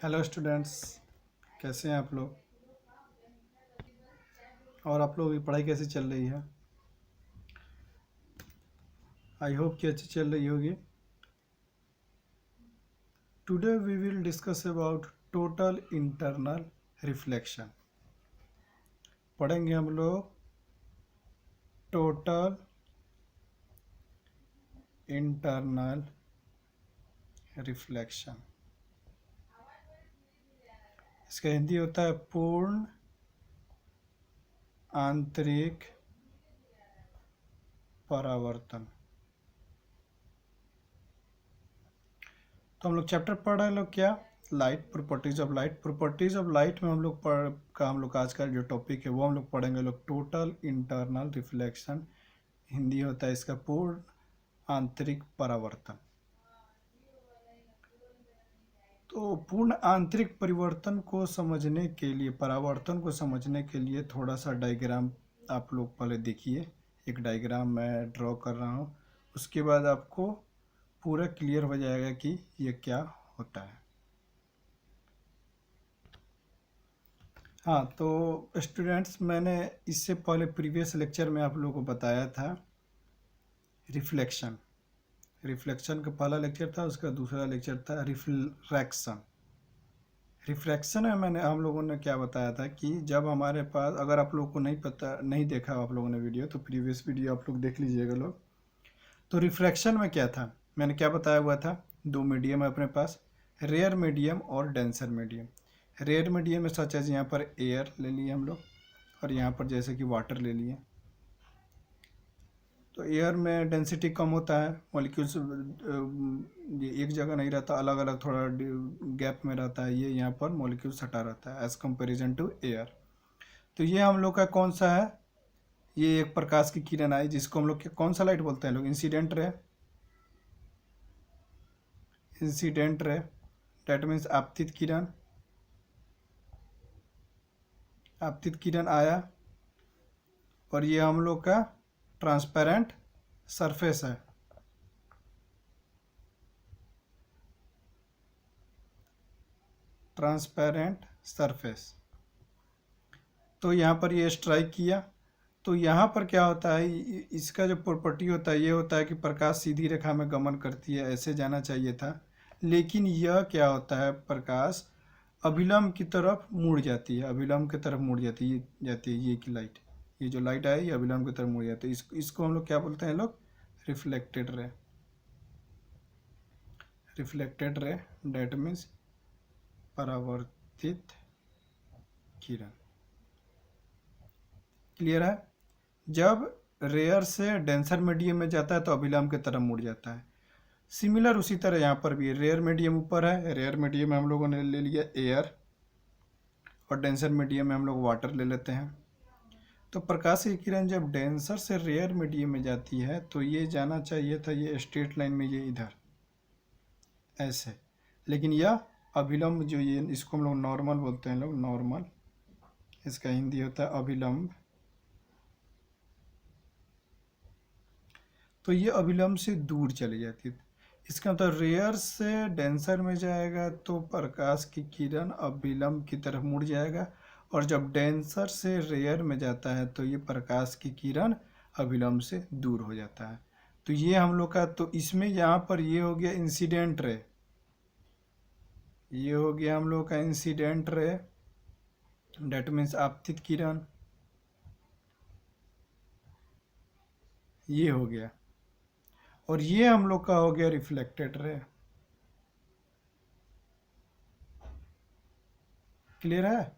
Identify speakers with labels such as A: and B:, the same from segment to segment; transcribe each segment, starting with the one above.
A: Hello students, कैसे हैं आप लोग। और आप लोगों की पढ़ाई कैसी चल रही है। आई होप कि अच्छी चल रही होगी। Today we will discuss about total internal reflection. पढ़ेंगे हम लोग टोटल इंटरनल रिफ्लेक्शन। इसका हिंदी होता है पूर्ण आंतरिक परावर्तन। तो हम लोग चैप्टर पढ़ रहे हैं लोग क्या, light, properties of light. Properties of light में हम लोग आज का जो टॉपिक है वो हम लोग पढ़ेंगे लोग टोटल इंटरनल रिफ्लेक्शन। हिंदी होता है इसका पूर्ण आंतरिक परावर्तन। तो पूर्ण आंतरिक परिवर्तन को समझने के लिए, परावर्तन को समझने के लिए थोड़ा सा डायग्राम आप लोग पहले देखिए। एक डायग्राम मैं ड्रॉ कर रहा हूँ, उसके बाद आपको पूरा क्लियर हो जाएगा कि ये क्या होता है। हाँ, तो स्टूडेंट्स, मैंने इससे पहले प्रीवियस लेक्चर में आप लोगों को बताया था रिफ्लेक्शन। रिफ्लेक्शन का पहला लेक्चर था, उसका दूसरा लेक्चर था रिफ्रैक्शन। रिफ्रैक्शन में हम लोगों ने क्या बताया था कि जब हमारे पास, अगर आप लोगों को नहीं देखा आप लोगों ने वीडियो, तो प्रीवियस वीडियो आप लोग देख लीजिएगा लोग। तो रिफ्रैक्शन में क्या था, मैंने क्या बताया हुआ था, दो मीडियम है अपने पास, रेयर मीडियम और डेंसर मीडियम। रेयर मीडियम में सच एज यहाँ पर एयर ले लिए हम लोग, और यहाँ पर जैसे कि वाटर ले लिए। तो एयर में डेंसिटी कम होता है, मॉलिक्यूल्स एक जगह नहीं रहता, अलग अलग थोड़ा गैप में रहता है। ये यहाँ पर मॉलिक्यूल्स हटा रहता है एज कंपेरिजन टू एयर। तो ये हम लोग का कौन सा है, ये एक प्रकाश की किरण आई जिसको हम लोग कौन सा लाइट बोलते हैं लोग, incident ray. Incident ray that means आपतित किरण। आपतित किरण आया, और ये हम लोग का ट्रांसपेरेंट सरफेस है। Transparent surface. तो यहाँ पर ये स्ट्राइक किया, तो यहाँ पर क्या होता है, इसका जो प्रॉपर्टी होता है ये होता है कि प्रकाश सीधी रेखा में गमन करती है, ऐसे जाना चाहिए था। लेकिन यह क्या होता है, प्रकाश अभिलंब की तरफ मुड़ जाती है, अभिलंब की तरफ मुड़ जाती है ये की लाइट। ये जो लाइट है ये अभिलंब की तरफ मुड़ जाती है। इसको हम लोग क्या बोलते हैं लोग, reflected ray. Reflected ray that means परावर्तित किरण। क्लियर है। जब रेयर से डेंसर मीडियम में जाता है तो अभिलंब की तरफ मुड़ जाता है। सिमिलर उसी तरह यहाँ पर भी रेयर मीडियम ऊपर है, रेयर मीडियम में हम लोगों ने ले लिया एयर, और डेंसर मीडियम में हम लोग वाटर ले लेते हैं। तो प्रकाश की किरण जब डेंसर से रेयर मीडियम में जाती है तो ये जाना चाहिए था, ये स्ट्रेट लाइन में, ये इधर ऐसे। लेकिन यह अभिलंब, जो ये इसको हम लोग नॉर्मल बोलते हैं लोग, नॉर्मल, इसका हिंदी होता है अभिलंब। तो ये अभिलंब से दूर चली जाती है। इसका मतलब रेयर से डेंसर में जाएगा तो प्रकाश की किरण अभिलंब की तरफ मुड़ जाएगा, और जब डेंसर से रेयर में जाता है तो ये प्रकाश की किरण अभिलंब से दूर हो जाता है। तो ये हम लोग का, तो इसमें यहाँ पर ये हो गया इंसिडेंट रे, ये हो गया हम लोग का इंसिडेंट रे, डेट मीन्स आपतित किरण, ये हो गया। और ये हम लोग का हो गया रिफ्लेक्टेड रे। क्लियर है,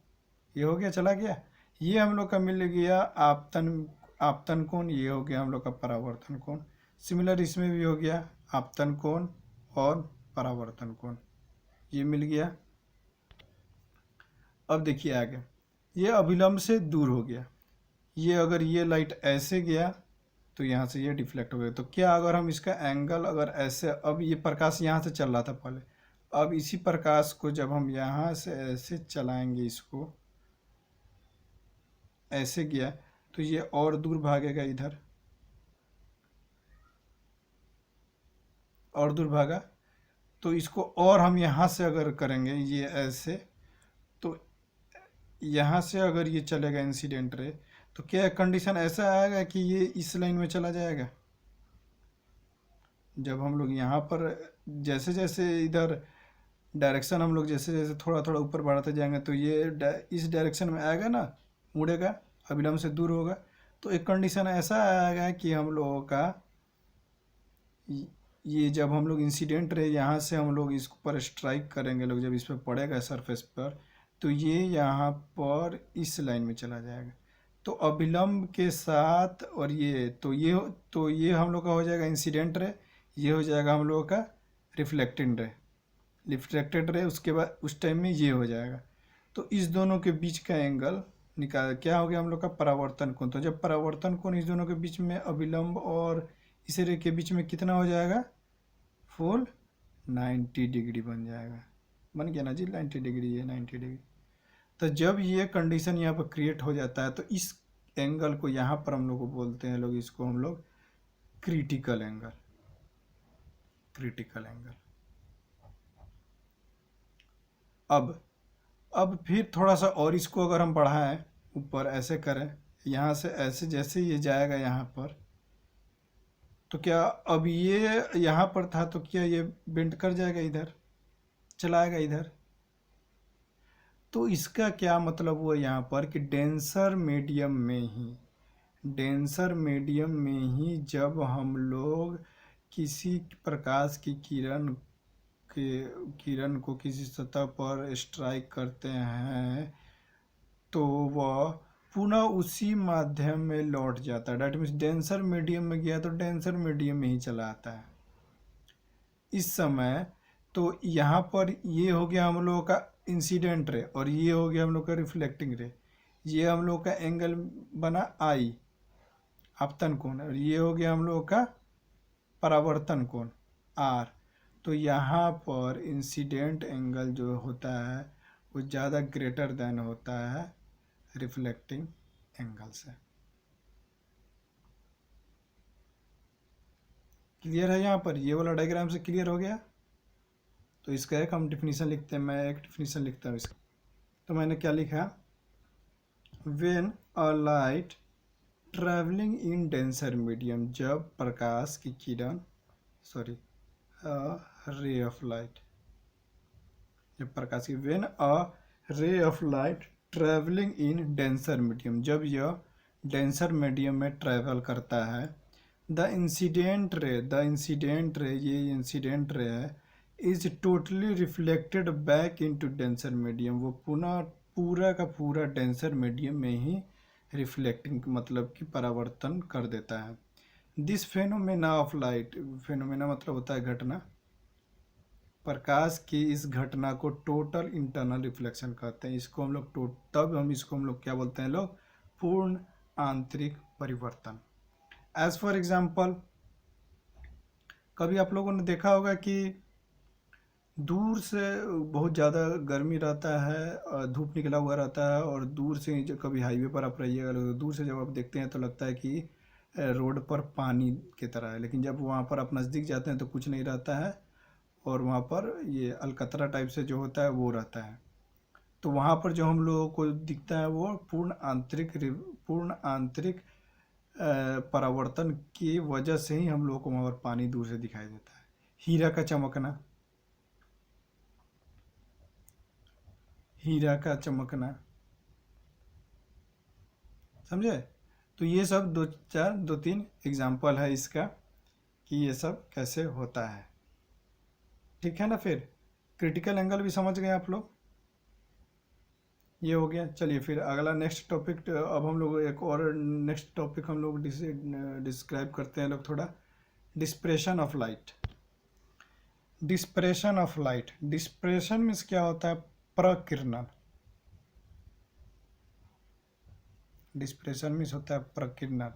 A: ये हो गया, चला गया। ये हम लोग का मिल गया आपतन, आपतन कोण, ये हो गया हम लोग का परावर्तन कोण। सिमिलर इसमें भी हो गया आपतन कोण और परावर्तन कोण, ये मिल गया। अब देखिए आगे, ये अभिलंब से दूर हो गया। ये अगर ये लाइट ऐसे गया तो यहाँ से ये डिफ्लेक्ट हो गया। तो क्या अगर हम इसका एंगल अगर ऐसे, अब ये प्रकाश यहाँ से चल रहा था पहले, अब इसी प्रकाश को जब हम यहाँ से ऐसे चलाएंगे, इसको ऐसे गया तो ये और दूर भागेगा, इधर और दूर भागा। तो इसको और हम यहाँ से अगर करेंगे ये ऐसे, तो यहाँ से अगर ये चलेगा इंसिडेंट रे, तो क्या कंडीशन ऐसा आएगा कि ये इस लाइन में चला जाएगा। जब हम लोग यहाँ पर जैसे जैसे इधर डायरेक्शन हम लोग जैसे जैसे थोड़ा थोड़ा ऊपर बढ़ाते जाएंगे, तो ये इस डायरेक्शन में आएगा ना, मुड़ेगा, अभिलंब से दूर होगा। तो एक कंडीशन ऐसा आएगा कि हम लोगों का ये जब हम लोग इंसिडेंट रे यहाँ से हम लोग इस पर स्ट्राइक करेंगे लोग, जब इस पर पड़ेगा सरफेस पर, तो ये यहाँ पर इस लाइन में चला जाएगा। तो अभिलंब के साथ, और ये तो ये हम लोग का हो जाएगा इंसिडेंट रे, ये हो जाएगा हम लोगों का रिफ्लेक्टेड रे, उसके बाद उस टाइम में ये हो जाएगा। तो इस दोनों के बीच का एंगल निकाल क्या हो गया हम लोग का परावर्तन कोण। तो जब परावर्तन कोण इस दोनों के बीच में, अभिलंब और इस रे के बीच में कितना हो जाएगा, फुल 90 डिग्री बन जाएगा। बन गया ना जी, 90 डिग्री, ये 90 डिग्री। तो जब ये कंडीशन यहाँ पर क्रिएट हो जाता है, तो इस एंगल को यहाँ पर हम लोग को बोलते हैं लोग, इसको हम लोग क्रिटिकल एंगल। अब फिर थोड़ा सा और इसको अगर हम बढ़ाएं, ऊपर ऐसे करें, यहाँ से ऐसे जैसे ये जाएगा यहाँ पर, तो क्या अब ये यहाँ पर था, तो क्या ये बेंड कर जाएगा, इधर चलाएगा इधर। तो इसका क्या मतलब हुआ यहाँ पर कि डेंसर मीडियम में ही जब हम लोग किसी प्रकाश की किरण को किसी सतह पर स्ट्राइक करते हैं, तो वह पुनः उसी माध्यम में लौट जाता है। डैट मीन्स डेंसर मीडियम में गया तो डेंसर मीडियम में ही चला आता है इस समय। तो यहाँ पर ये हो गया हम लोगों का इंसिडेंट रे, और ये हो गया हम लोग का रिफ्लेक्टिंग रे। ये हम लोग का एंगल बना आई, आपतन कोण, और ये हो गया हम लोग का परावर्तन कोण आर। तो यहाँ पर इंसिडेंट एंगल जो होता है वो ज़्यादा ग्रेटर देन होता है रिफ्लेक्टिंग एंगल से। क्लियर है यहाँ पर, ये वाला डायग्राम से क्लियर हो गया। तो इसका एक हम डिफिनीशन लिखते हैं, मैं एक डिफिनीशन लिखता हूँ इसका। तो मैंने क्या लिखा, when a light travelling in denser medium, जब प्रकाश की किरण रे ऑफ लाइट, जब प्रकाश की, when a ray of light travelling in denser medium, जब यह डेंसर मीडियम में ट्रैवल करता है, द इंसिडेंट रे, ये इंसिडेंट रे है, is totally reflected back into denser medium, वो पुनः पूरा का पूरा डेंसर मीडियम में ही रिफ्लेक्टिंग मतलब कि परावर्तन कर देता है। This phenomena of light, phenomena मतलब होता है घटना, प्रकाश की इस घटना को टोटल इंटरनल रिफ्लेक्शन कहते हैं। इसको हम लोग इसको हम लोग क्या बोलते हैं लोग, पूर्ण आंतरिक परिवर्तन। एज फॉर एग्जाम्पल, कभी आप लोगों ने देखा होगा कि दूर से बहुत ज़्यादा गर्मी रहता है, धूप निकला हुआ रहता है, और दूर से जब कभी हाईवे पर आप रहिएगा तो दूर से जब आप देखते हैं तो लगता है कि रोड पर पानी की तरह है, लेकिन जब वहाँ पर आप नज़दीक जाते हैं तो कुछ नहीं रहता है, और वहाँ पर ये अलकतरा टाइप से जो होता है वो रहता है। तो वहाँ पर जो हम लोगों को दिखता है वो पूर्ण आंतरिक परावर्तन की वजह से ही हम लोगों को वहाँ पर पानी दूर से दिखाई देता है। हीरा का चमकना, समझे। तो ये सब दो तीन एग्जाम्पल है इसका कि ये सब कैसे होता है। ठीक है ना। फिर क्रिटिकल एंगल भी समझ गए आप लोग, ये हो गया। चलिए फिर अगला नेक्स्ट टॉपिक, अब हम लोग एक और नेक्स्ट टॉपिक हम लोग डिस्क्राइब करते हैं लोग थोड़ा, depression of light. Depression means क्या होता है, प्रकिरणन। डिस्प्रेशन मीन्स होता है प्रकिरणन,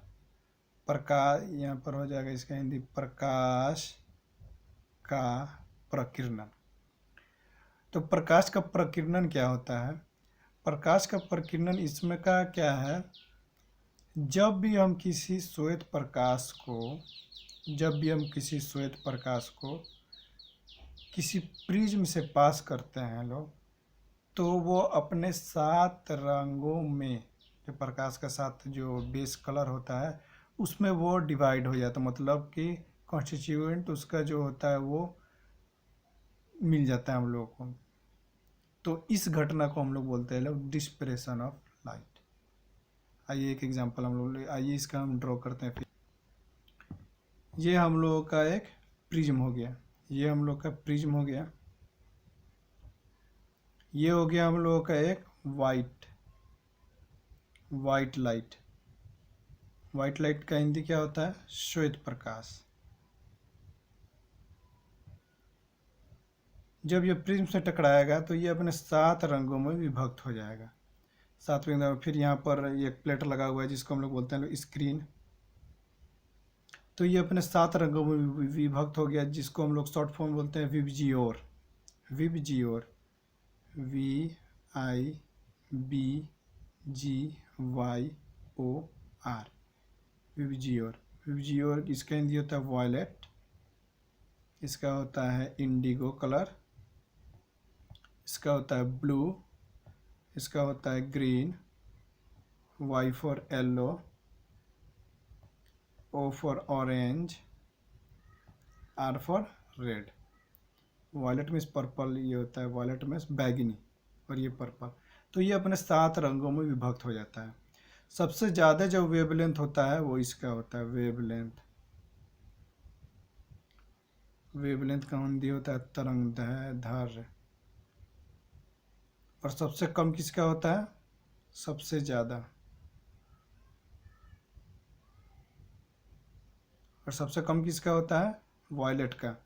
A: प्रकाश, यहाँ पर हो जाएगा इसका हिंदी, प्रकाश का प्रकिरणन। तो प्रकाश का प्रकिरणन क्या होता है, प्रकाश का प्रकिरणन इसमें का क्या है, जब भी हम किसी श्वेत प्रकाश को किसी प्रिज्म से पास करते हैं लोग, तो वो अपने 7 रंगों में, जो प्रकाश का 7 जो बेस कलर होता है उसमें वो डिवाइड हो जाता है, मतलब कि कॉन्स्टिट्यूएंट उसका जो होता है वो मिल जाता है हम लोगों को। तो इस घटना को हम लोग बोलते हैं लोग डिस्परेशन ऑफ लाइट। आइए एक एग्जांपल हम लोग आइए इसका हम ड्रॉ करते हैं। फिर ये हम लोगों का एक प्रिज्म हो गया, ये हम लोग का प्रिज्म हो गया, ये हो गया हम लोगों का एक वाइट लाइट। वाइट लाइट का हिंदी क्या होता है? श्वेत प्रकाश। जब ये प्रिज्म से टकराएगा तो ये अपने 7 रंगों में विभक्त हो जाएगा। 7 रंगों में फिर यहाँ पर एक प्लेट लगा हुआ है जिसको हम लोग बोलते हैं स्क्रीन। तो ये अपने 7 रंगों में विभक्त हो गया, जिसको हम लोग शॉर्ट फॉर्म बोलते हैं VIBGYOR. VIBGYOR, VIBGYOR, VIBGYOR. VIBGYOR इसका हिंदी होता है वॉयलेट, इसका होता है इंडिगो कलर, इसका होता है ब्लू, इसका होता है green, Y for yellow, O for orange, R for red. Violet means purple, ये होता है वॉयलेट मीन्स बैगनी, और ये पर्पल। तो ये अपने 7 रंगों में विभक्त हो जाता है। सबसे ज़्यादा जो वेवलेंथ होता है वो इसका होता है वेवलेंथ। वेवलेंथ का हिंदी होता है तरंग दैर्ध्य। और सबसे कम किसका होता है? सबसे ज़्यादा। और सबसे कम किसका होता है? वॉयलेट का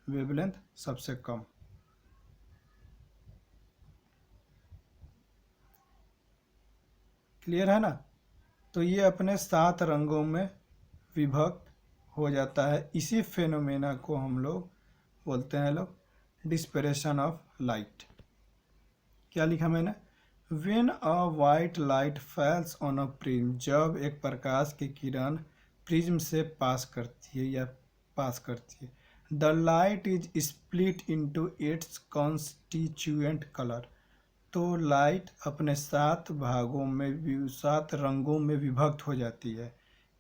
A: वेवलेंथ सबसे कम। क्लियर है ना? तो ये अपने 7 रंगों में विभक्त हो जाता है। इसी फेनोमेना को हम लोग बोलते हैं डिस्परेशन ऑफ लाइट। क्या लिखा मैंने? When a white light falls on a prism, जब एक प्रकाश की किरण प्रिज्म से पास करती है या पास करती है, the light is split into its constituent colour. तो लाइट अपने 7 भागों में 7 रंगों में विभक्त हो जाती है।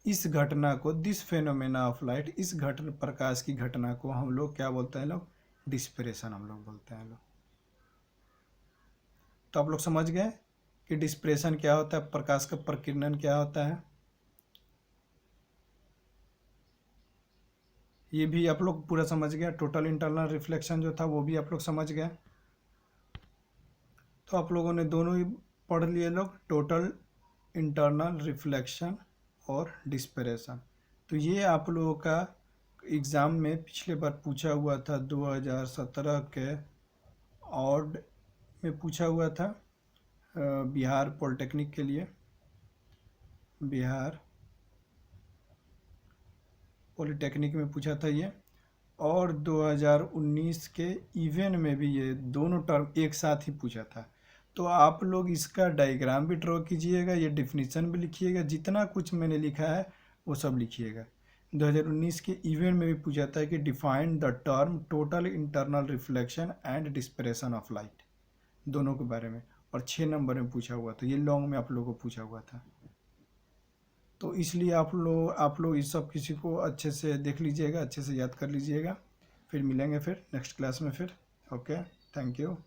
A: इस घटना को, दिस फेनोमेना ऑफ लाइट, इस घटना प्रकाश की घटना को हम लोग क्या बोलते हैं डिस्परेशन हम लोग बोलते हैं तो आप लोग समझ गए कि डिस्परेशन क्या होता है, प्रकाश का प्रकीर्णन क्या होता है। ये भी आप लोग पूरा समझ गया। टोटल इंटरनल रिफ्लेक्शन जो था वो भी आप लोग समझ गए। तो आप लोगों ने दोनों ही पढ़ लिए टोटल इंटरनल रिफ्लेक्शन और डिस्परेशन। तो ये आप लोगों का एग्ज़ाम में पिछले बार पूछा हुआ था, 2017 के ऑड में पूछा हुआ था, बिहार पॉलिटेक्निक के लिए, बिहार पॉलिटेक्निक में पूछा था ये। और 2019 के इवेंट में भी ये दोनों टर्म एक साथ ही पूछा था। तो आप लोग इसका डायग्राम भी ड्रॉ कीजिएगा, ये डिफिनीशन भी लिखिएगा, जितना कुछ मैंने लिखा है वो सब लिखिएगा। 2019 के इवेंट में भी पूछा था कि define the term total internal reflection and dispersion of light, दोनों के बारे में। और 6 नंबर में पूछा हुआ था, ये लॉन्ग में आप लोगों को पूछा हुआ था। तो इसलिए आप लोग इस सब किसी को अच्छे से देख लीजिएगा, अच्छे से याद कर लीजिएगा। फिर मिलेंगे फिर नेक्स्ट क्लास में फिर। Okay, thank you.